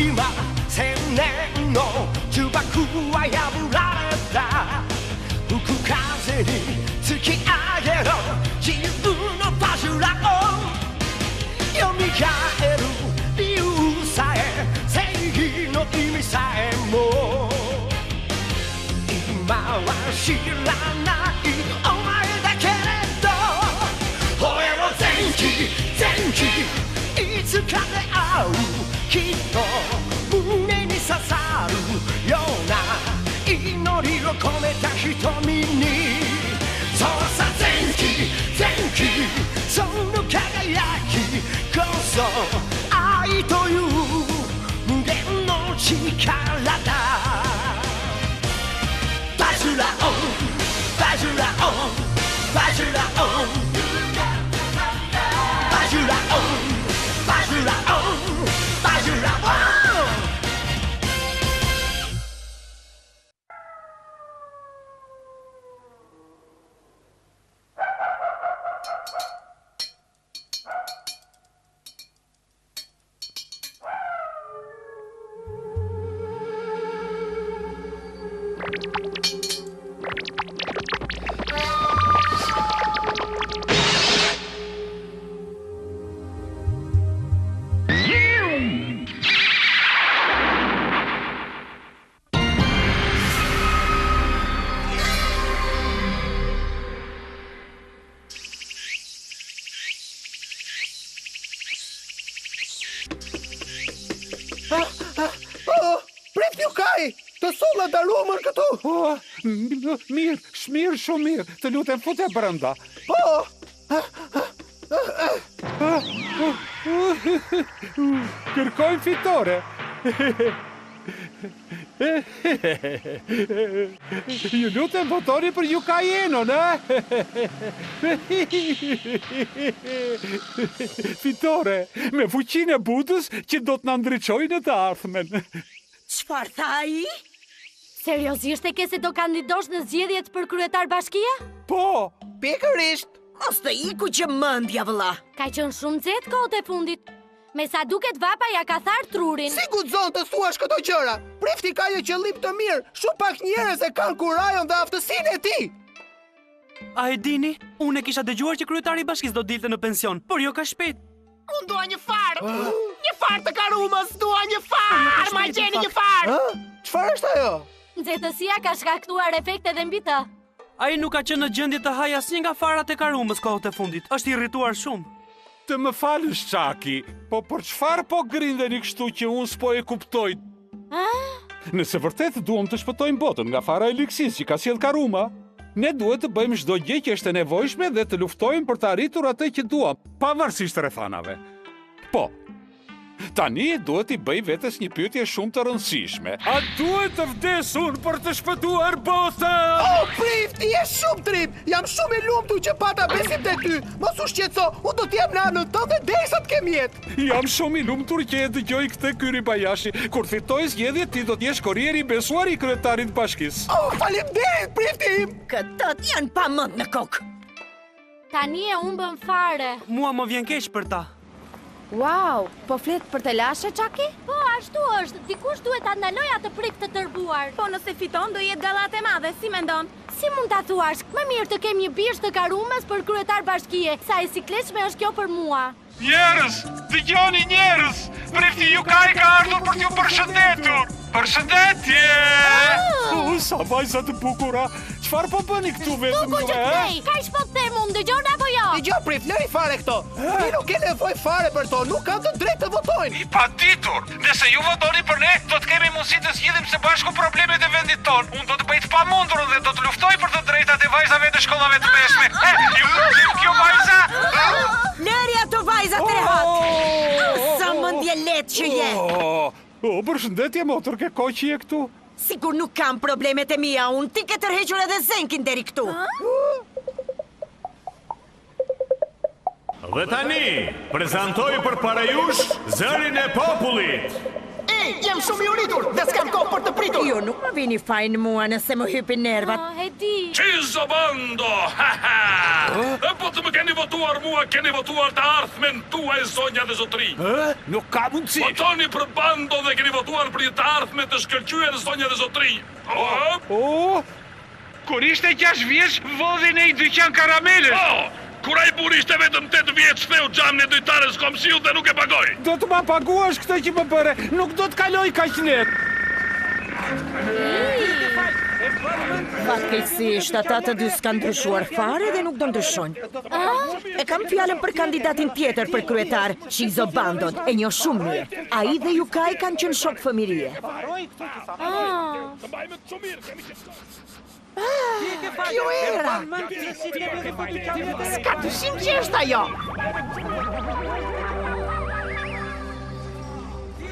今千年の呪縛は破られた吹く風に突き上げろ自由の柱を蘇る理由さえ正義の意味さえも今は知らないお前だけれど俺は前期いつかで会うきっと胸に刺さるような祈りを込めた瞳にそうさ前期その輝きこそ愛という無限の力だバジュラオンバジュラオンバジュラオンバジュラオンバジュラオンバジュラオンMirë, shumë mirë, të lutem fute brenda. Kërkojmë fitore. Ju lutem votoni për Yukaienon, Fitore, me fuqinë e Budës që do të na ndriçojë në të ardhmen. Çfarë tha ai? Seriozisht e ke se do kandidosh në zgjedhjet për kryetar bashkia? Po, pikërisht. Mos të iku që mendja vëlla. Ka qenë shumë nxehtë kohët e fundit. Me sa duket vapa ja ka tharë trurin. Si guxon të thuash këto gjëra? Prifti ka një qëllim të mirë. Shumë pak njerëz e kanë kurajon dhe aftësinë e tij. A e dini? Unë e kisha dëgjuar që kryetari i bashkisë do dilte në pension, por jo ka shpejt. Unë dua një farë. Një farë të Karumës, dua një farë. Ma gjeni një farë. Çfarë është ajo? Nxehtësia ka shkaktuar efekte edhe mbi të. Ai nuk ka qenë në gjendje të hajë asnjë nga farat e Karumës kohët e fundit. Është irrituar shumë. Të më falësh Çaki, po për çfarë po grindeni kështu që unë s'po e kuptoj? Nëse vërtet duam të shpëtojmë botën nga fara e Liksis që ka sjell Karuma, ne duhet të bëjmë çdo gjë që është e nevojshme dhe të luftojmë për të arritur atë që duam, pavarësisht rrethanave. Po. Tani duhet i bëj vetes një pyetje shumë të rëndësishme. A duhet të vdes unë për të shpëtuar botën? Oh, Prifti, je shumë trim. Jam shumë i lumtur që pata besim te ty. Mos u shqetëso, unë do të jem në anën tënde derisa të kem jetë. Jam shumë i lumtur që e dëgjoj këtë Kyri Bajashi. Kur fitoj zgjedhjet ti do të jesh korrier i besuar i kryetarit të bashkisë. Oh, faleminderit, Prifti im. Këtët janë pa mend në kokë. Tani e humbën fare. Mua më vjen keq për ta. Wow, po flet për të lashe, Çaki? Po, ashtu është. Dikush duhet ta ndaloj atë prik të tërbuar. Po nëse fiton do jetë gallate madhe, si mendon? Si mund ta thuash? Më mirë të kem një bish të Karumës për kryetar bashkie. Sa e sikletshme është kjo për mua. Njerëz, dëgjoni njerëz. Prifti Yukai ka ardhur për t'ju përshëndetur. Përshëndetje! Sa vajza të bukura. Çfarë po bëni këtu vetëm ju? Kaq po them unë, dëgjon apo jo? Dëgjoj Prif, lëri fare këto. Ti nuk ke nevojë fare për to, nuk kanë të drejtë të votojnë. I paditur. Nëse ju votoni për ne, do të kemi mundësi të zgjidhim së bashku problemet e vendit tonë. Unë do të bëj të pamundurën dhe do të luftoj për të drejtat e vajzave të shkollave të mesme. Ju pëlqen kjo vajza? Lëri ato vajzat e hat. Sa mendje lehtë që je. Përshëndetje motër, ke kohë që je këtu? Sigur nuk kam problemet e mia, unë ti ke tërhequr edhe Zenkin deri këtu. Dhe tani, prezantoj për para jush zërin e popullit. Ej, jem shumë i uritur dhe s'kam kohë për të pritur. Ju nuk më vini fajn mua nëse më hypin nervat. E di. Cizo bando! E po të më keni votuar mua, keni votuar të ardhmen tuaj zonja dhe zotri. Nuk ka mundësi. Votoni për bando dhe keni votuar për të ardhmen të shkëlqyer zonja dhe zotri. Kur ishte 6 vjeç, vodhi në i dyqan karamelës. Kur ai burri ishte vetëm 8 vjeç, theu xhamin e dytares komshiut dhe nuk e pagoi. Do të ma paguash këtë që më bëre, nuk do të kaloj kaq net. Fatkeqësisht, ata të dy s'kan ndryshuar fare dhe nuk do ndryshojnë. E kam fjalën për kandidatin tjetër për kryetar, Cizo Bandot, e njoh shumë mirë. Ai dhe Yukaj kanë qenë shok fëmirie. Kjo era! S'ka dyshim që është ajo!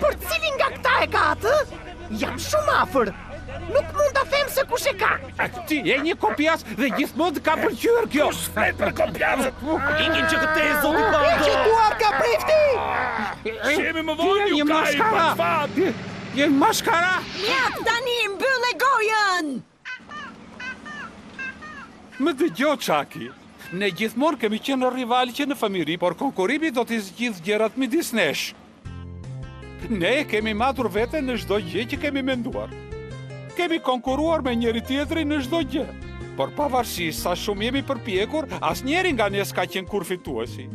Por cilin nga këta e ka atë? Jam shumë afër! Nuk mund ta them se kush e ka! Ti je një kopjas dhe gjithmonë të ka pëlqyer kjo. Flet për kopjasët! Ikin që këtë e zoti E Bando. që duar ka prifti! Shemi më Ti vonë je ju një kaj, maskara. për fat! Je maskara. Mjak tani, mbyllë gojën! Më dëgjoj Çaki. Ne gjithmonë kemi qenë rivalë që në familje, por konkurrimi do të zgjidh gjërat midis nesh. Ne kemi matur veten në çdo gjë që kemi menduar. Kemi konkuruar me njëri tjetrin në çdo gjë. Por pavarësisht sa shumë jemi përpjekur, asnjëri nga ne s'ka qenë kur fituesi.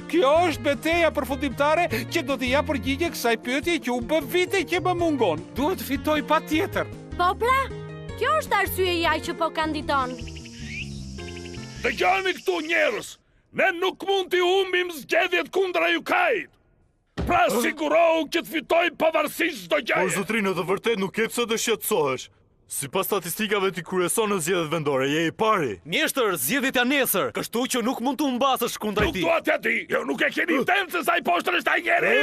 Kjo është betejë përfundimtare që do t'i jap përgjigje kësaj pyetje që u bë vite që më mungon. Duhet fitoj patjetër. Po pra, kjo është arsyeja që po kandidon. Dëgjoni këtu njerëz, ne nuk mund t'i humbim zgjedhjet kundra Yukait. Pra sigurohu që të fitoj pavarësisht çdo Por gjëje. zotrin, në të vërtet nuk ke pse të shqetësohesh. Sipas statistikave ti kryeson në zgjedhjet vendore, je i pari. Mjeshtër, zgjedhjet janë nesër, kështu që nuk mund të humbasësh kundra Nuk tij. dua t'ja di, jo nuk e keni idem se sa i poshtër është ai njeri.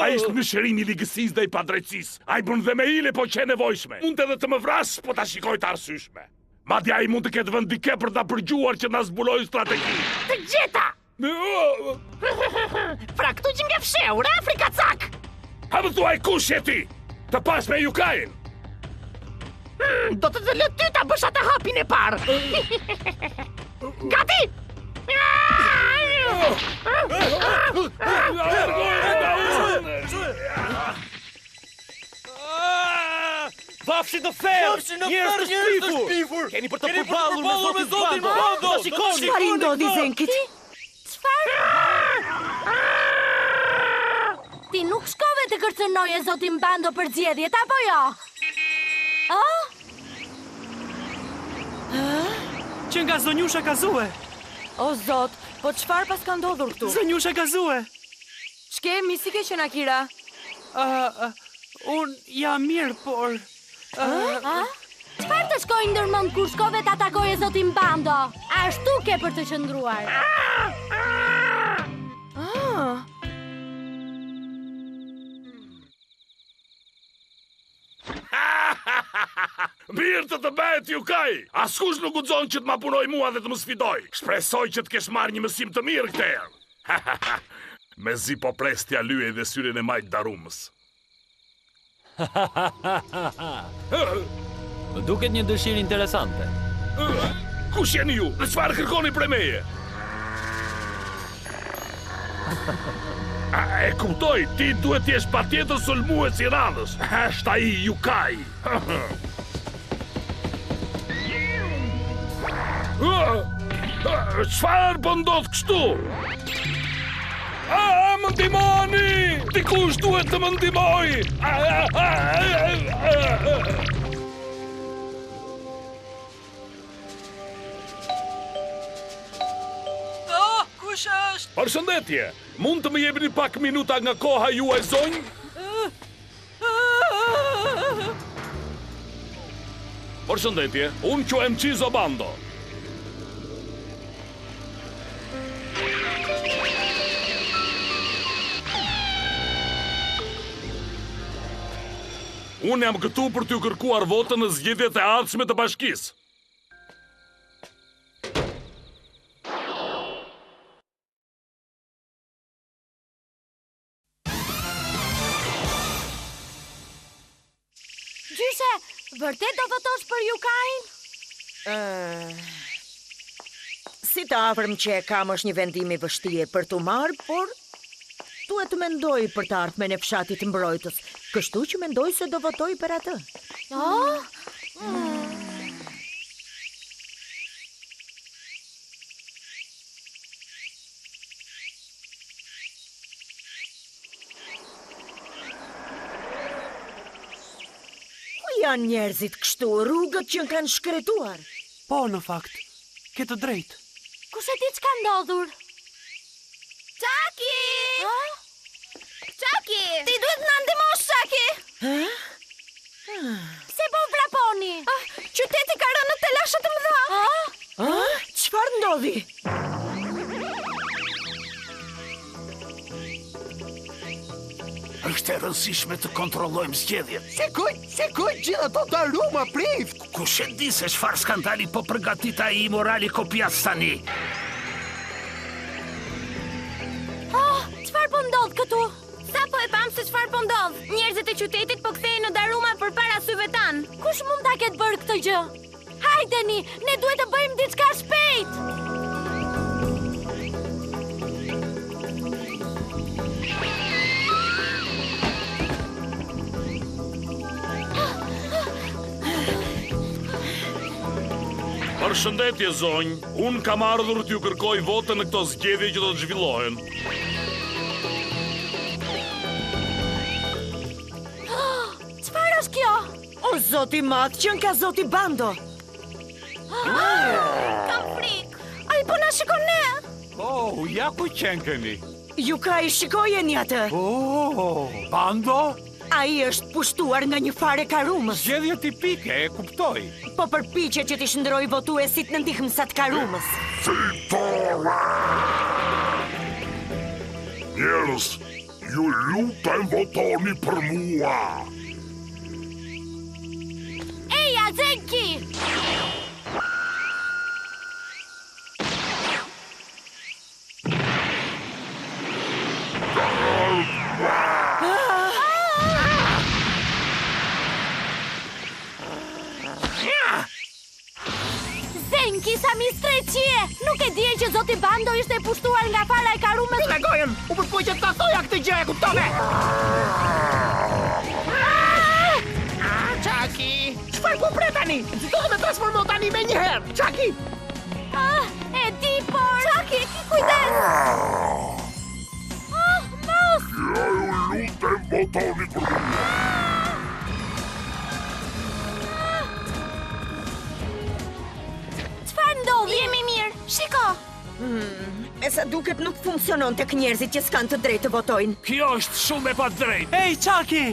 Ai është mëshirimi i ligësisë dhe i padrejtësisë. Ai bën dhe me hile po që e nevojshme. Mund edhe të më vras, po ta shikoj të arsyeshme. Madje ai mund të ketë vend dike për ta përgjuar që na zbuloj strategji. Të gjeta! Pra këtu që nga fsheur, Afrika cak! Ha më thuaj kush je ti? Të pas me Yukain. Do të lë ty ta bësh atë hapin e parë! Gati! Vafshi të ferë! Njerëz të shpifur! Keni për të përballur me zotin Bando! Shikoni! Çfarë i ndodhi Zenkit? Ti nuk shkove të kërcënoje zotin Bando për zgjedhjet, apo jo? Që nga Zonjusha Kazue! O zot, po çfarë pas ka ndodhur këtu? Zonjusha Kazue! Ç'kemi, si ke qenë Akira? Un jam mirë, por... Çfarë të shkojnë ndërmend kur shkove të atakoje zotin Bando? Ashtu ke për të qëndruar. Mirë të bëhet Yukai. Askush nuk guxon që të ma punoj mua dhe të më sfidoj. Shpresoj që të kesh marrë një mësim të mirë këtë herë. Mezi po prestja lyej dhe syrin e majt Darumës. Më duket një dëshirë interesante. Kush jeni ju? Dhe çfarë kërkoni prej meje? E kuptoj, ti duhet t'jesh patjetër sulmues i radhës. Është ai Yukai. Çfarë po ndodh kështu? Më ndihmoni! Dikush duhet të më ndihmoj! Kush është? Përshëndetje! Mund të më jepni pak minuta nga koha juaj zonjë? Përshëndetje, unë quhem Cizo Bando. Unë jam këtu për t'ju kërkuar votën në zgjedhjet e ardhshme të bashkisë. vërtet do votosh për Jukain? Si të afërm që e kam është një vendim i vështirë për t'u marrë, por duhet të mendoj për të ardhmen e fshatit mbrojtës, kështu që mendoj se do votoj për atë. Ku janë njerëzit kështu, rrugët që kanë shkretuar? Po, në fakt, ke të drejtë. Kush e di ç'ka ndodhur? Çaki! Çaki! Ti duhet na ndihmosh, Çaki! Pse po vraponi? Qyteti ka rënë në telashe të mëdha. Çfarë ndodhi? Është e rëndësishme të kontrollojmë zgjedhjet. Se kujt gjithë ato të Ruma prift? Kush e di se çfarë skandali po përgatit ai i morali kopjas tani? Çfarë po ndodh këtu? Sa po e pam se çfarë po ndodh? Njerëzit e qytetit po kthehen në Daruma përpara syve tan. Kush mund ta ketë bërë këtë gjë? Hajdeni, ne duhet të bëjmë diçka shpejt. Përshëndetje, zonjë. Unë kam ardhur t'ju kërkoj votën në këto zgjedhje që do të zhvillohen. Çfarë është kjo? O zoti madh, që ka zoti Bando. Kam frikë. Ai po na shikon ne. Ja ku qenkeni? Jukai, shikojeni atë. Bando? Ai është pushtuar nga një fare Karumës. Zgjedhje tipike, e kuptoj. Po përpiqet që t'i shndroj votuesit në ndihmësat Karumës. Njerëz, ju lutem votoni për mua. Eja, Zenki! Zenki, sa mi streqie! Nuk e dije që zoti Bando ishte pushtuar nga fara e Karumës. Me gojën, u përpoqet ta thoja këtë gjë, e kuptove? Çaki! Çfarë po pret tani? Do të më transformo tani me një herë. Çaki! E di, por... Çaki, kujdes! Mos! Ja ju lutem votoni për mua. Jemi mirë, shiko! E sa duket nuk funksionon tek njerëzit që s'kan të drejtë të votojnë. Kjo është shumë e pa drejtë. Ej, Çaki!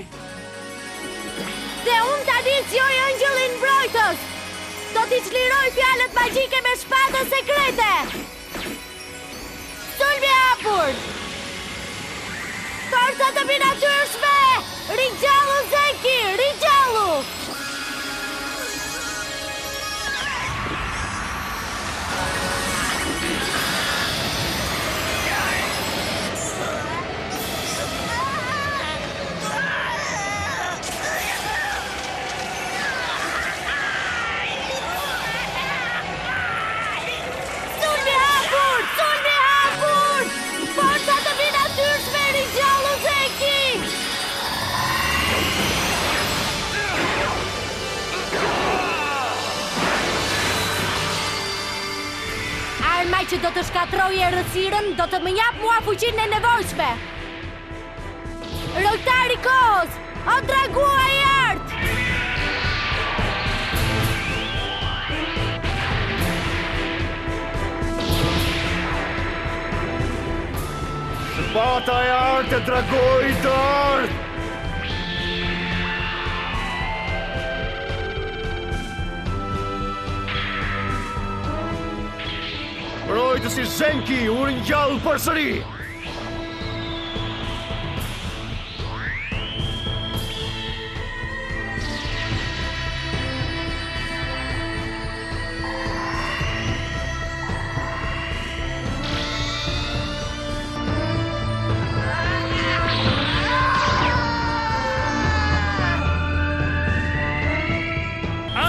Dhe unë tani zgjoj Angjëllin mbrojtës! Do t'i çliroj fjalët magjike me shpatën sekrete! Sulmi hapur! Forca të binatyrshme! Rigjallu Zenki! Rigjallu! Armaj që do të shkatroj errësirën, do të më jap mua fuqinë e nevojshme. Rojtari Koz, o dragua i art! Shpata e art e dragoi të art! Mbrojtësi Zenki u ringjall përsëri.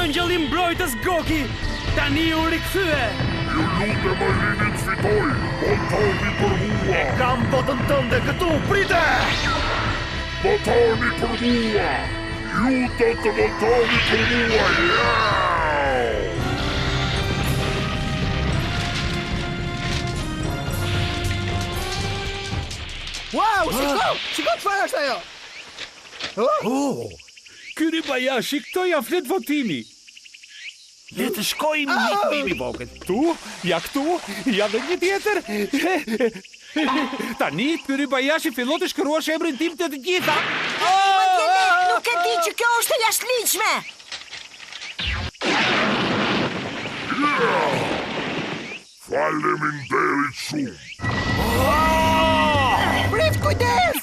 Angjëlli mbrojtës Goki tani u rikthye. Ju lutem Airinit fitoj, votoni për mua. Kam votën tënde këtu, prite! Votoni për mua. Ju do të votoni për mua, Wow, shiko çfarë është ajo? Ky Rybayashi, këto ja flet votimi. Le të shkojmë një vogël. Tu, ja këtu, ja dhe një tjetër. Tani, ky Rybayashi fillon të shkruash emrin tim të gjitha. Nuk e di që kjo është e jashtëligjshme. Faleminderit shumë. Prit, kujdes!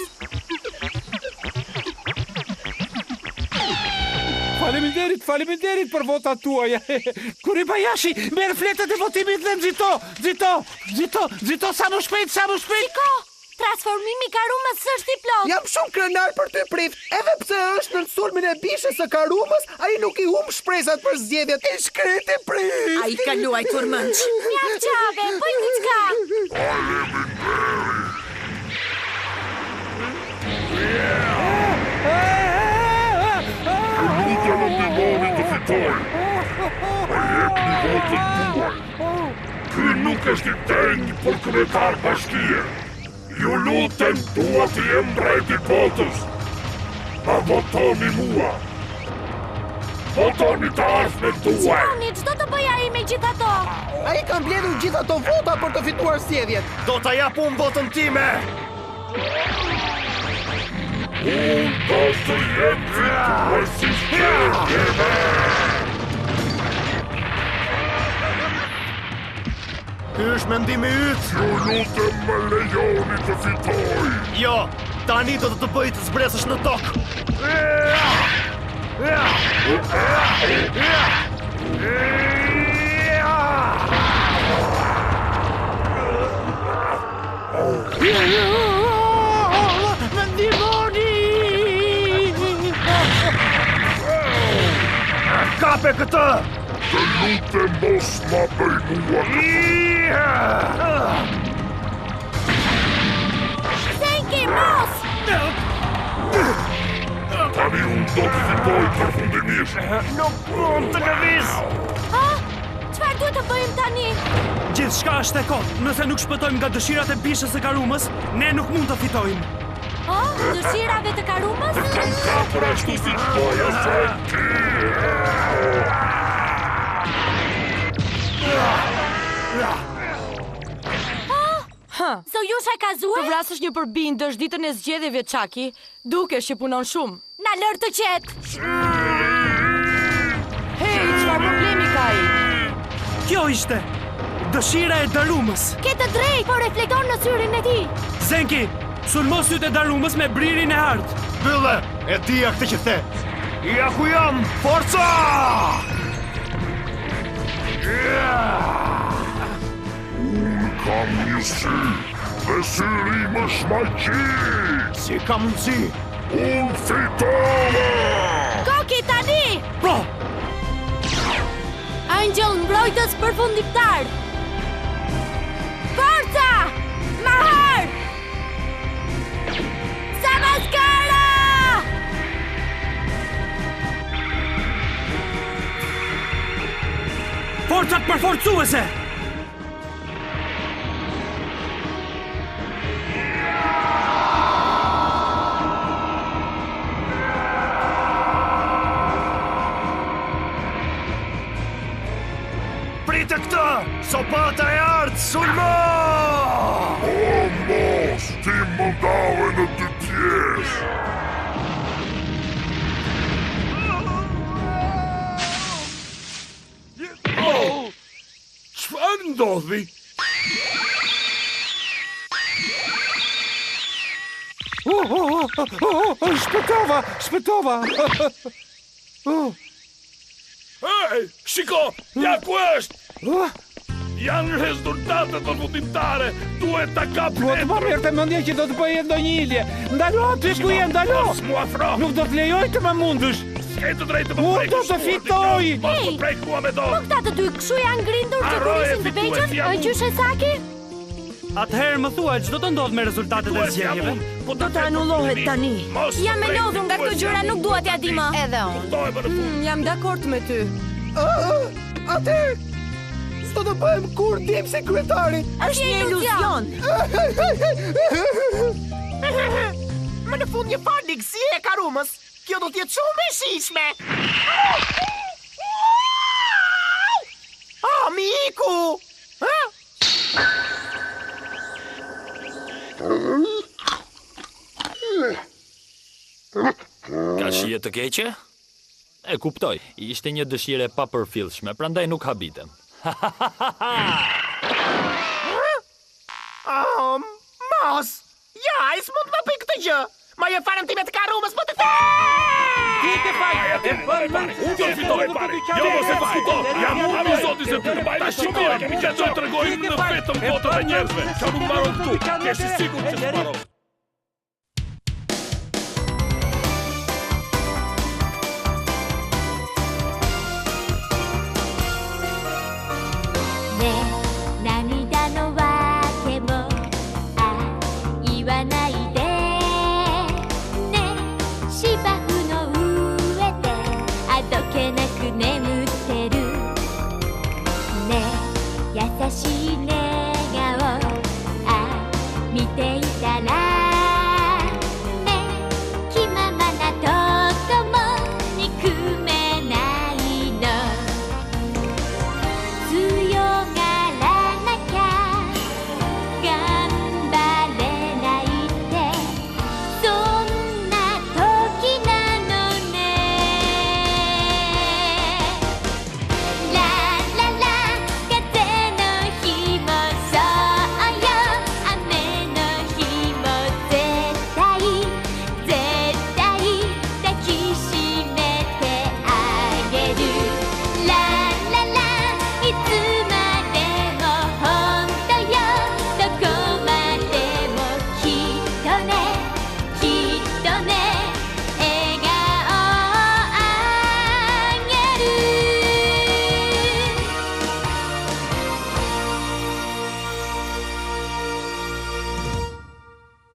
Faleminderit për votat tuaja. Kur Rybayashi, merr fletët e votimit dhe nxito sa më shpejt. Shiko, transformimi i Karumës s'është i plot. Jam shumë krenar për ty, Prit. Edhe pse është në sulmin e bishës së Karumës, ai nuk i humb shpresat për zgjedhjet. I shkreti, Prit. Ai ka luajtur mend. Mjaft qave, bëj diçka. Lutem në ndihmoni të fitoj. A jepni votën tuaj. Ky nuk është i denjë për kryetar bashkie. Ju lutem, dua të jem mbreti botës. Ma votoni mua. Votoni të ardhmen tuaj. Gjoni, çdo të bëj ai me gjithë ato. Ai ka mbledhur gjithë ato vota për të fituar zgjedhjet. Do ta jap unë votën time. Unë do të jem fituar si zgjedhjeve. Ky është mendimi yt. Ju lutem më lejoni të fitoj. Jo, tani do të bëj të zbresësh në tokë. Më ndihmoni! Kape këtë! Të lutem mos ma bëj mua Senki, mos! Tani unë do të fitoj përfundimisht. Nuk mund të lëviz! Çfarë duhet të bëjmë tani? Gjithçka është e kot. Nëse nuk shpëtojmë nga dëshirat e bishës së Karumës, ne nuk mund të fitojmë. Dëshirave të Karumës? Kam kapur ashtu si qoja Senki. Soyusha Kazue? Të vrasësh një përbindësh ditën e zgjedhjeve, Çaki, dukesh që punon shumë. Na lër të qetë. Hey, çfarë problemi ka ai? Kjo ishte dëshira e Darumës. Ke të drejtë, po reflekton në syrin e tij. Senki, sulmo sytë e Darumës me bririn e hartë. Bylle, e dija këtë që the. Ja ku jam, forca! Unë kam një sy, dhe syri më shmaqi. Si ka mundësi? Unë fitova! Goki tani! Po! Angjëll mbrojtës përfundimtar. Forca! Mahar! Samaskara! Forcat përforcuese! Pritë këtë! Sopata e ardë, sulmo! O, mos, ti më ndave në 2 pjesë. Çfarë ndodhi? Shpëtova. Hej, shiko, ja ku është? Janë rezultatet përfundimtare. Duhet ta kap Duhet më mirë të mendje që do të bëjë ndonjë ilje. Ndalo, ty ku je, ndalo. Mos mu afro. Nuk do të lejoj të më mundësh. s'ke të drejtë më Unë do të fitoj! Mos më prek mua me Po dorë! këta të dy kshu janë ngrindur që kurisin të veqën? Gjyshe Saki? Atëherë më thuaj, ç'do të ndodh me rezultatet e zgjedhjeve? Do të anullohet tani. Jam e lodhur nga këto gjëra, nuk dua t'ja di më. Edhe unë. Jam dakord me ty. Atë, s'do të bëjmë kur dim se kryetari. Është një iluzion. Më në fund një farë ligësie e Karumës. Kjo do t'jetë shumë e shishme. Miku! Ka shije të keqe? E kuptoj, ishte një dëshire pa përfillshme, prandaj nuk habitem. Mos! Ja, ai s'mund më bëj këtë gjë! Ma je farën time të Karumës, po të the! Unë do të fitoj pare! Jo mos e diskuto! Jam unë i zoti se ty ta shikoj! Që do të tregoj në vetëm botën e njerëzve! Që nuk mbaron këtu! Kesh i sigurt që mbaron! Dhe